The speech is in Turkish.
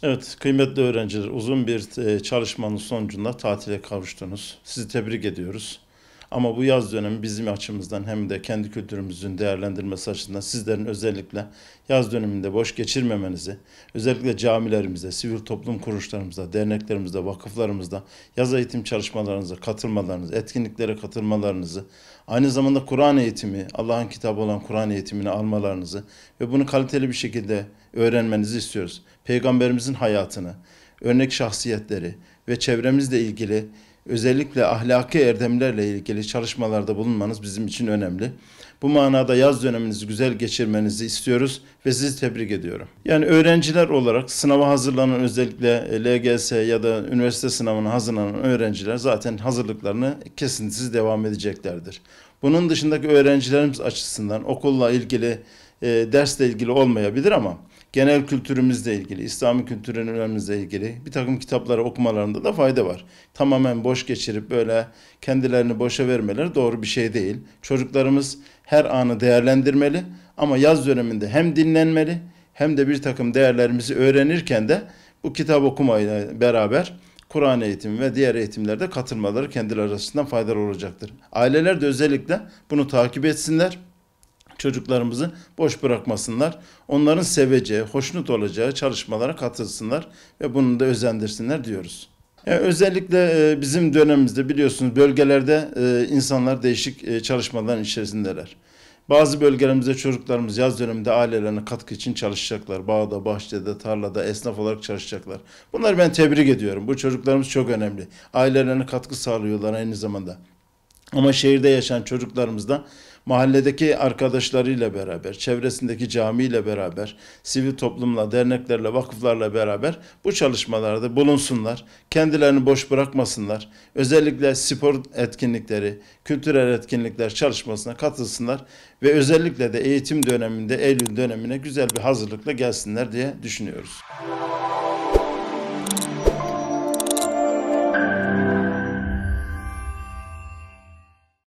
Evet, kıymetli öğrenciler, uzun bir çalışmanın sonucunda tatile kavuştunuz. Sizi tebrik ediyoruz. Ama bu yaz dönemi bizim açımızdan hem de kendi kültürümüzün değerlendirmesi açısından sizlerin özellikle yaz döneminde boş geçirmemenizi, özellikle camilerimizde, sivil toplum kuruluşlarımızda, derneklerimizde, vakıflarımızda yaz eğitim çalışmalarınıza katılmalarınızı, etkinliklere katılmalarınızı, aynı zamanda Kur'an eğitimi, Allah'ın kitabı olan Kur'an eğitimini almalarınızı ve bunu kaliteli bir şekilde öğrenmenizi istiyoruz. Peygamberimizin hayatını, örnek şahsiyetleri ve çevremizle ilgili özellikle ahlaki erdemlerle ilgili çalışmalarda bulunmanız bizim için önemli. Bu manada yaz döneminizi güzel geçirmenizi istiyoruz ve sizi tebrik ediyorum. Yani öğrenciler olarak sınava hazırlanan özellikle LGS ya da üniversite sınavına hazırlanan öğrenciler zaten hazırlıklarını kesintisiz devam edeceklerdir. Bunun dışındaki öğrencilerimiz açısından okulla ilgili, dersle ilgili olmayabilir ama genel kültürümüzle ilgili, İslami kültürlerimizle ilgili bir takım kitapları okumalarında da fayda var. Tamamen boş geçirip böyle kendilerini boşa vermeleri doğru bir şey değil. Çocuklarımız her anı değerlendirmeli ama yaz döneminde hem dinlenmeli hem de bir takım değerlerimizi öğrenirken de bu kitap okumayla beraber Kur'an eğitimi ve diğer eğitimlerde katılmaları kendileri arasından faydalı olacaktır. Aileler de özellikle bunu takip etsinler, çocuklarımızı boş bırakmasınlar. Onların seveceği, hoşnut olacağı çalışmalara katılsınlar ve bunu da özendirsinler diyoruz. Yani özellikle bizim dönemimizde biliyorsunuz bölgelerde insanlar değişik çalışmaların içerisindeler. Bazı bölgelerimizde çocuklarımız yaz döneminde ailelerine katkı için çalışacaklar. Bağda, bahçede, tarlada, esnaf olarak çalışacaklar. Bunları ben tebrik ediyorum. Bu çocuklarımız çok önemli. Ailelerine katkı sağlıyorlar aynı zamanda. Ama şehirde yaşayan çocuklarımız da mahalledeki arkadaşlarıyla beraber, çevresindeki camiyle beraber, sivil toplumla, derneklerle, vakıflarla beraber bu çalışmalarda bulunsunlar. Kendilerini boş bırakmasınlar. Özellikle spor etkinlikleri, kültürel etkinlikler çalışmasına katılsınlar ve özellikle de eğitim döneminde, Eylül dönemine güzel bir hazırlıkla gelsinler diye düşünüyoruz.